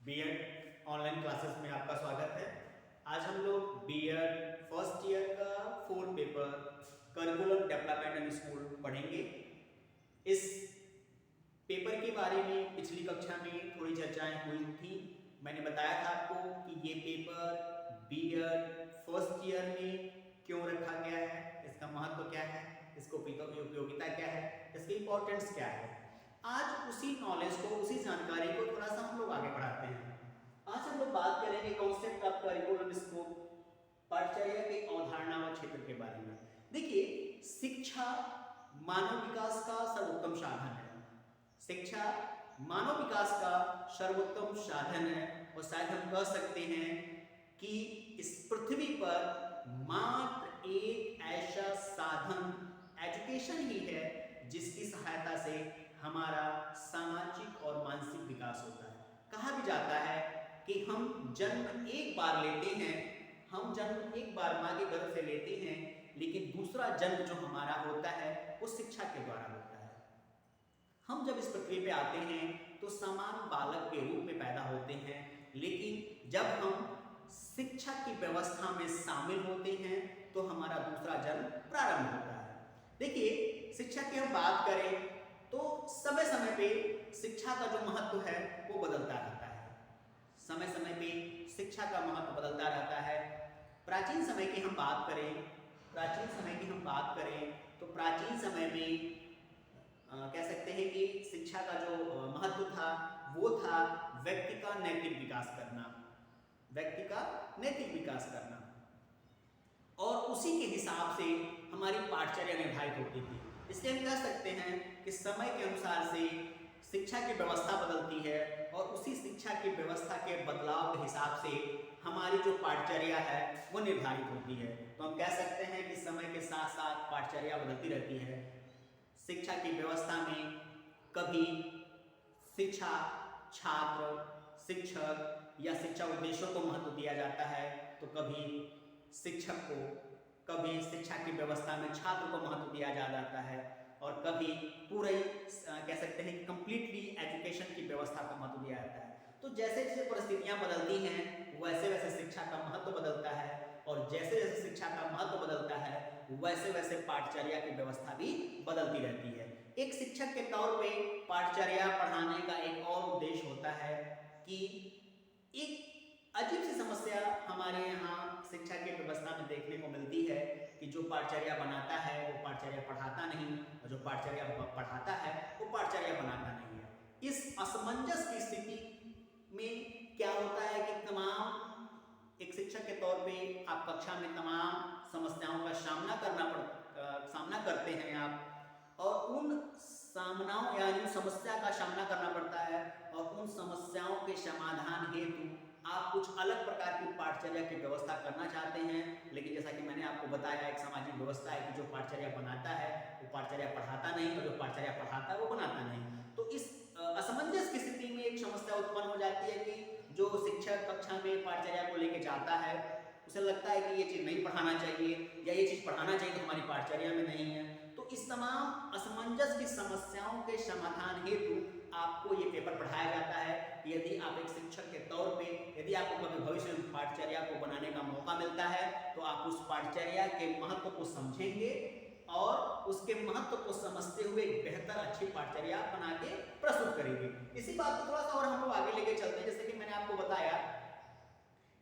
BEd online classes में आपका स्वागत है। आज हम लोग बीएड फर्स्ट ईयर का 4 paper curriculum development and school पढ़ेंगे। इस पेपर के बारे में पिछली कक्षा में थोड़ी चर्चाएं हुई थी। मैंने बताया था आपको कि ये पेपर बीएड फर्स्ट ईयर में क्यों रखा गया है, इसका महत्व क्या है, इसको उपयोगिता क्या है, इसकी इंपॉर्टेंस क्या है। आज उसी नॉलेज को, उसी जानकारी को थोड़ा सा हम लोग आगे बढ़ाते हैं। आज हम लोग बात करेंगे कॉन्सेप्ट ऑफ करिकुलम स्कोप, पाठ्यचर्या के अवधारणा व क्षेत्र के बारे में। देखिए, शिक्षा मानव विकास का सर्वोत्तम साधन है। शिक्षा मानव विकास का सर्वोत्तम साधन है और शायद हम कह सकते हैं कि इस पृथ्वी पर मात्र एक ऐसा साधन एजुकेशन ही है जिसकी सहायता से हमारा सामाजिक और मानसिक विकास होता है। कहा भी जाता है कि हम जन्म एक बार लेते हैं, हम जन्म एक बार माँ के गर्भ से लेते हैं, लेकिन दूसरा जन्म जो हमारा होता है वो शिक्षा के द्वारा होता है। हम जब इस पृथ्वी पे आते हैं तो समान बालक के रूप में पैदा होते हैं, लेकिन जब हम शिक्षा की व्यवस्था में शामिल होते हैं तो हमारा दूसरा जन्म प्रारंभ होता है। देखिए, शिक्षा की हम बात करें तो समय समय पे शिक्षा का जो महत्व है वो बदलता रहता है। समय समय पे शिक्षा का महत्व बदलता रहता है। प्राचीन समय की हम बात करें, तो प्राचीन समय में कह सकते हैं कि शिक्षा का जो महत्व था वो था व्यक्ति का नैतिक विकास करना, और उसी के हिसाब से हमारी पाठचर्या निर्धारित होती थी। इसलिए हम कह सकते हैं कि समय के अनुसार से शिक्षा की व्यवस्था बदलती है और उसी शिक्षा की व्यवस्था के बदलाव के हिसाब से हमारी जो पाठचर्या है वो निर्धारित होती है। तो हम कह सकते हैं कि समय के साथ साथ पाठचर्या बदलती रहती है। शिक्षा की व्यवस्था में कभी शिक्षा, छात्र, शिक्षक या शिक्षा उद्देश्यों को महत्व दिया जाता है, तो कभी शिक्षक को, कभी शिक्षा की व्यवस्था में छात्र को महत्व दिया जाता है, और कभी पूरे कह सकते हैं कि कंप्लीटली एजुकेशन की व्यवस्था को महत्व दिया जाता है। तो जैसे जैसे परिस्थितियां बदलती हैं वैसे वैसे शिक्षा का महत्व बदलता है, और जैसे जैसे शिक्षा का महत्व बदलता है वैसे वैसे पाठचर्या की व्यवस्था भी बदलती रहती है। एक शिक्षक के तौर पे पाठचर्या पढ़ाने का एक और उद्देश्य होता है कि एक अजीब सी समस्या हमारे यहाँ शिक्षा की व्यवस्था में देखने को मिलती है कि जो पाठचर्या बनाता है वो पाठचर्या पढ़ाता नहीं, और जो पाठचर्या पढ़ाता है वो पाठचर्या बनाता नहीं है। इस असमंजस की स्थिति में क्या होता है कि एक शिक्षक के तौर पे आप कक्षा में तमाम समस्याओं का सामना करते हैं आप, और उन सामनाओं यानी समस्या का सामना करना पड़ता है, और उन समस्याओं के समाधान हेतु आप कुछ अलग प्रकार की पाठचर्या की व्यवस्था करना चाहते हैं। लेकिन जैसा कि मैंने आपको बताया, एक सामाजिक व्यवस्था है कि जो पाठचर्या बनाता है वो पाठचर्या पढ़ाता नहीं, और जो पाठचर्या पढ़ाता है वो बनाता नहीं। तो इस असमंजस की स्थिति में एक समस्या उत्पन्न हो जाती है कि जो शिक्षक कक्षा में पाठचर्या को लेके जाता है उसे लगता है कि ये चीज़ नहीं पढ़ाना चाहिए, या ये चीज़ पढ़ाना चाहिए तो हमारी पाठचर्या में नहीं है। तो इस तमाम असमंजस की समस्याओं के समाधान हेतु आपको ये पेपर पढ़ाया जाता है कि यदि आप एक शिक्षक के तौर पे, यदि आपको कभी भविष्य में पाठचर्या को बनाने का मौका मिलता है तो आप उस पाठचर्या के महत्व को समझेंगे और उसके महत्व को समझते हुए एक बेहतर अच्छी पाठचर्या बना के प्रस्तुत करेंगे। इसी बात को थोड़ा सा और हम लोग आगे लेके चलते हैं। जैसे कि मैंने आपको बताया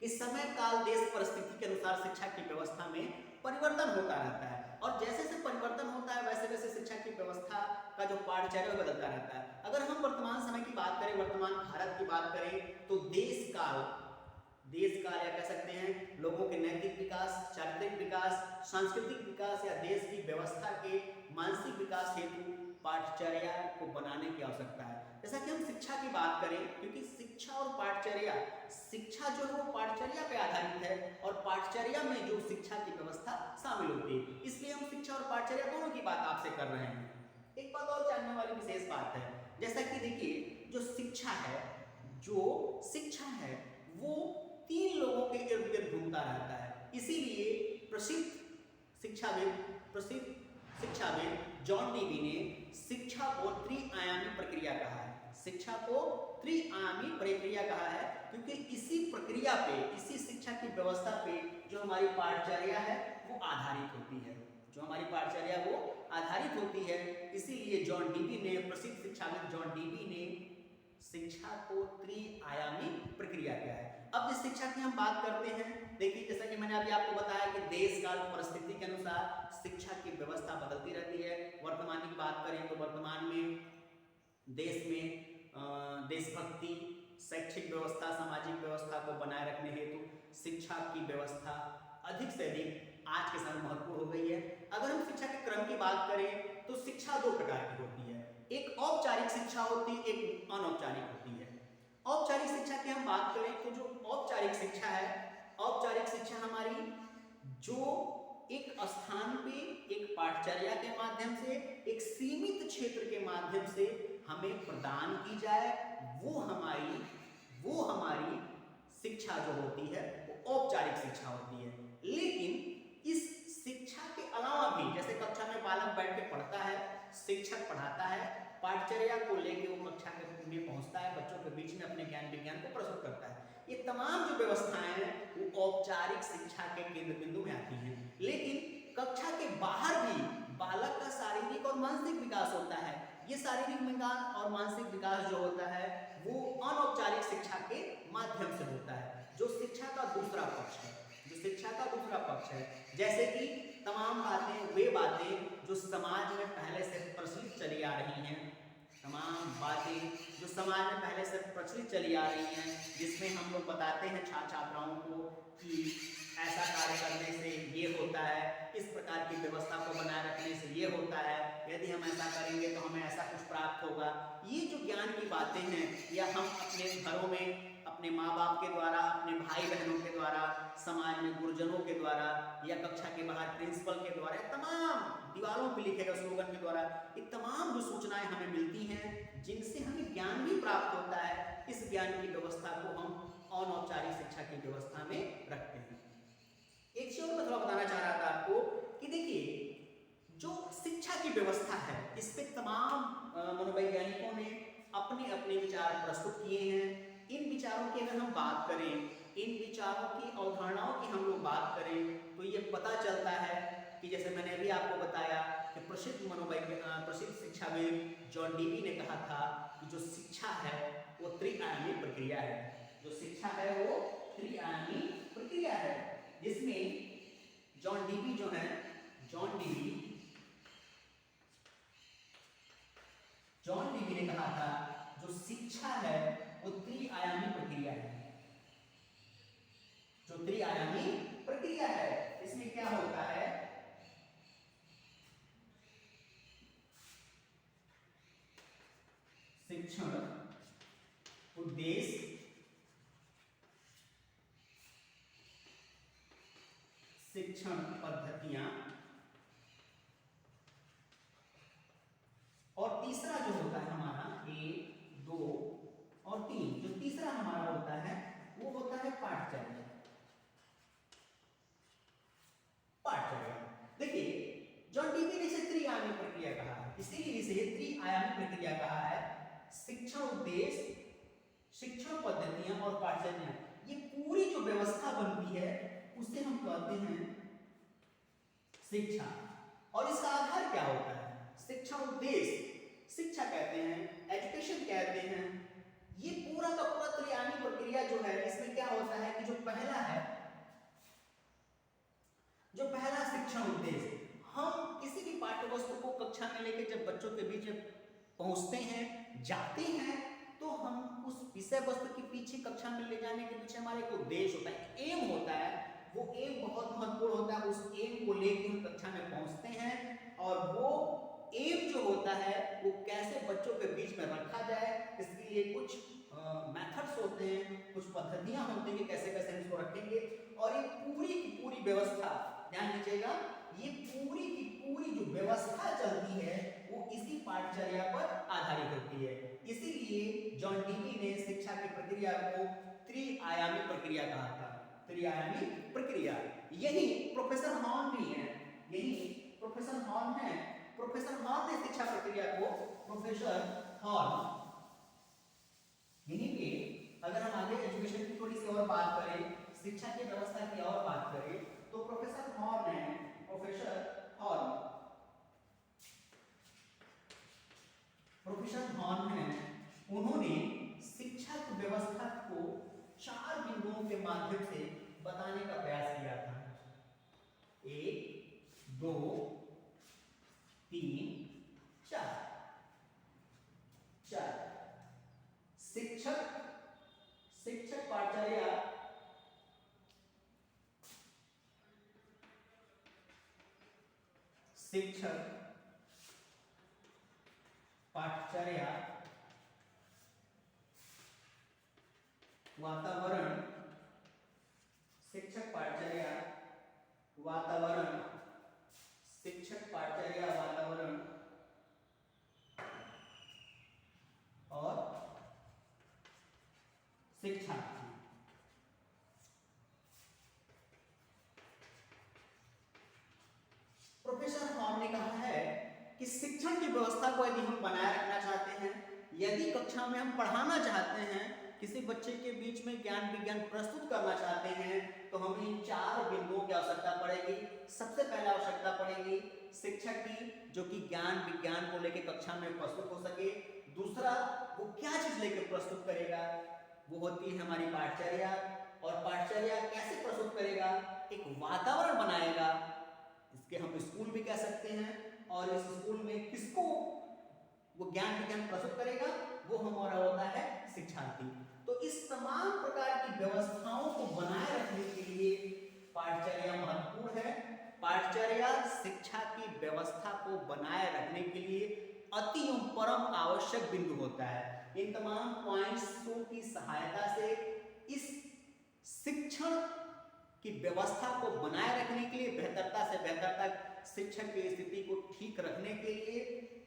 कि समय काल देश परिस्थिति के अनुसार शिक्षा की व्यवस्था में परिवर्तन होता रहता है, और जैसे जैसे परिवर्तन होता है वैसे वैसे शिक्षा की व्यवस्था का जो पाठचर्या बदलता रहता है। अगर हम वर्तमान समय की बात करें, वर्तमान भारत की बात करें, तो देश काल या कह सकते हैं लोगों के नैतिक विकास, चारित्रिक विकास, सांस्कृतिक विकास या देश की व्यवस्था के मानसिक विकास हेतु पाठचर्या को बनाने की आवश्यकता है। जैसा कि हम शिक्षा की बात करें, क्योंकि शिक्षा और पाठचर्या, शिक्षा जो है वो पाठचर्या पे आधारित है और पाठचर्या में जो शिक्षा की व्यवस्था शामिल होती है, इसलिए हम शिक्षा और पाठचर्या दोनों की बात आपसे कर रहे हैं। एक बात और जानने वाली विशेष बात है, जैसा कि देखिए जो शिक्षा है वो 3 लोगों के इर्द गिर्द घूमता रहता है। इसीलिए प्रसिद्ध शिक्षाविद जॉन डीवी ने शिक्षा को त्रिआयामी प्रक्रिया कहा है। शिक्षा को त्रिआयामी प्रक्रिया कहा है क्योंकि इसी प्रक्रिया पे, इसी शिक्षा की व्यवस्था पे जो हमारी पाठचर्या है वो आधारित होती है, जो हमारी पाठचर्या वो आधारित होती है। इसीलिए जॉन डीवी ने, प्रसिद्ध शिक्षाविद जॉन डीवी ने शिक्षा को त्रिआयामी प्रक्रिया किया है। अब जिस शिक्षा की हम बात करते हैं, देखिए जैसा कि मैंने अभी आपको बताया कि देश काल परिस्थिति के अनुसार शिक्षा की व्यवस्था बदलती रहती है। वर्तमान की बात करें तो वर्तमान में देश में देशभक्ति, शैक्षिक व्यवस्था, सामाजिक व्यवस्था को बनाए रखने हेतु शिक्षा की व्यवस्था अधिक से अधिक आज के समय महत्वपूर्ण हो गई है। अगर हम शिक्षा के क्रम की बात करें तो शिक्षा दो प्रकार की होती है, एक औपचारिक शिक्षा होती है, एक अनौपचारिक होती है। औपचारिक शिक्षा की हम बात करें तो जो औपचारिक शिक्षा है, औपचारिक शिक्षा हमारी जो एक स्थान पे एक पाठचर्या के माध्यम से, एक सीमित क्षेत्र के माध्यम से हमें प्रदान की जाए, वो हमारी शिक्षा जो होती है वो औपचारिक शिक्षा होती है। लेकिन इस शिक्षा के अलावा भी, जैसे कक्षा में बालक बैठ के पढ़ता है, शिक्षक पढ़ाता है, पाठचर्या को लेकर वो कक्षा में पहुंचता है, बच्चों के बीच में अपने ज्ञान विज्ञान को प्रस्तुत करता है, ये तमाम जो व्यवस्थाएं हैं वो औपचारिक शिक्षा के केंद्र बिंदु में आती हैं। लेकिन कक्षा के बाहर भी बालक का शारीरिक और मानसिक विकास होता है। ये शारीरिक विकास और मानसिक विकास जो होता है वो अनौपचारिक शिक्षा के माध्यम से होता है, जो शिक्षा का दूसरा पक्ष है, जो शिक्षा का दूसरा पक्ष है। जैसे कि तमाम बातें, वे बातें जो समाज में पहले से प्रचलित चली आ रही हैं, तमाम बातें जो समाज में पहले से प्रचलित चली आ रही हैं, जिसमें हम लोग बताते हैं छात्र छात्राओं को कि ऐसा कार्य करने से ये होता है, इस प्रकार की व्यवस्था को बनाए रखने से ये होता है, यदि हम ऐसा करेंगे तो हमें ऐसा कुछ प्राप्त होगा। ये जो ज्ञान की बातें हैं, या हम अपने घरों में अपने माँ बाप के द्वारा, अपने भाई बहनों के द्वारा, समाज में गुरुजनों के द्वारा, या कक्षा के बाहर प्रिंसिपल के द्वारा, तमाम दीवारों पर लिखे गए स्लोगन के द्वारा, ये तमाम जो सूचनाएं हमें मिलती हैं, जिनसे हमें ज्ञान भी प्राप्त होता है, इस ज्ञान की व्यवस्था को हम अनौपचारिक शिक्षा की व्यवस्था में रखते हैं। एक चीज और मैं थोड़ा बताना चाह रहा था आपको कि देखिए जो शिक्षा की व्यवस्था है, इस पे तमाम मनोवैज्ञानिकों ने अपने अपने विचार प्रस्तुत किए हैं। इन विचारों की अगर हम बात करें, इन विचारों की अवधारणाओं की हम लोग बात करें, तो ये पता चलता है कि जैसे मैंने अभी आपको बताया कि प्रसिद्ध शिक्षाविद जॉन डीवी ने कहा था कि जो शिक्षा है वो त्रिआयामी प्रक्रिया है, जो शिक्षा है वो त्रिआयामी प्रक्रिया है, जिसमें जॉन डीवी जो है, जॉन डीवी ने कहा था जो शिक्षा है वो त्रिआयामी प्रक्रिया है, जो त्रिआयामी प्रक्रिया है। इसमें क्या होता है, शिक्षण उद्देश्य, शिक्षण पद्धतियां, और तीसरा जो होता है हमारा 1, 2 और 3, जो तीसरा हमारा होता है वो होता है पाठचर्या। देखिए जॉन डीवी ने इसे त्रिआयामी प्रक्रिया कहा है, इसीलिए इसे त्रिआयामी प्रक्रिया कहा है। शिक्षण उद्देश्य, शिक्षण पद्धतियां और पाठचर्या, ये पूरी जो व्यवस्था बनती है उसे हम कहते हैं शिक्षा। और इसका आधार क्या होता है, शिक्षण उद्देश्य, शिक्षा कहते हैं, एजुकेशन कहते हैं। ये पूरा का पूरा त्रिआयामी प्रक्रिया जो है, इसमें क्या होता है कि जो पहला शिक्षण उद्देश्य, हम किसी भी पाठ्य वस्तु को कक्षा में लेकर जब बच्चों के बीच में पहुंचते हैं, जाते हैं, तो हम उस विषय वस्तु के पीछे, कक्षा में ले जाने के पीछे हमारा एक उद्देश्य होता है, एम होता है। वो एम बहुत महत्वपूर्ण होता है, उस एम को लेकर हम कक्षा में पहुंचते हैं, और वो एम जो होता है वो कैसे बच्चों के बीच में रखा जाए, इसके लिए कुछ मेथड्स होते हैं, कुछ पद्धतियां होती हैं कि कैसे कैसे हम इसको रखेंगे। और ये पूरी की पूरी व्यवस्था, ध्यान दीजिएगा, ये पूरी की पूरी जो व्यवस्था चलती है वो इसी पाठचर्या पर आधारित होती है। इसीलिए जॉन डीवी ने शिक्षा की प्रक्रिया को त्रिआयामी प्रक्रिया कहा था, त्रिआयामी प्रक्रिया। यही प्रोफेसर हॉर्न भी है, यही प्रोफेसर हॉर्न है। प्रोफेसर हॉर्न ने शिक्षा प्रक्रिया को, प्रोफेसर हॉर्न शिक्षा की व्यवस्था की और बात करें तो प्रोफेसर हॉर्न है, उन्होंने शिक्षा की व्यवस्था को 4 बिंदुओं के माध्यम से बताने का प्रयास किया था। 1, 2, 3, 4। शिक्षक पाठचर्या वातावरण, शिक्षक पाठचर्या वातावरण और शिक्षार्थी। प्रोफेसर हॉर्न ने कहा है कि शिक्षण की व्यवस्था को यदि हम बनाए रखना चाहते हैं, यदि कक्षा में हम पढ़ाना चाहते हैं, किसी बच्चे के बीच में ज्ञान विज्ञान प्रस्तुत करना चाहते हैं, तो हमें इन 4 बिंदुओं की आवश्यकता पड़ेगी। सबसे पहले आवश्यकता पड़ेगी शिक्षक की, जो कि ज्ञान विज्ञान को लेकर कक्षा में प्रस्तुत हो सके। दूसरा, वो क्या चीज लेकर प्रस्तुत करेगा, वो होती है हमारी पाठचर्या। और पाठचर्या कैसे प्रस्तुत करेगा, एक वातावरण बनाएगा, इसके हम स्कूल भी कह सकते हैं। और इस स्कूल में किसको वो ज्ञान विज्ञान प्रस्तुत करेगा, वो हमारा होता है शिक्षार्थी। तो इस तमाम प्रकार की व्यवस्थाओं को बनाए रखने के लिए पाठचर्या महत्वपूर्ण है। पाठचर्या शिक्षा की व्यवस्था को बनाए रखने के लिए अति एवं परम आवश्यक बिंदु होता है। इन तमाम पॉइंट्सों की सहायता से इस शिक्षण की व्यवस्था को बनाए रखने के लिए, बेहतरता से बेहतर तक शिक्षक की स्थिति को ठीक रखने के लिए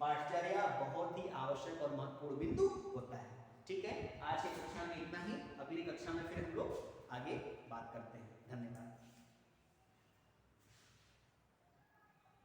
पाठचर्या बहुत ही आवश्यक और महत्वपूर्ण बिंदु होता है। ठीक है, आज की कक्षा में इतना ही। अगली कक्षा में फिर हम लोग आगे बात करते हैं। धन्यवाद।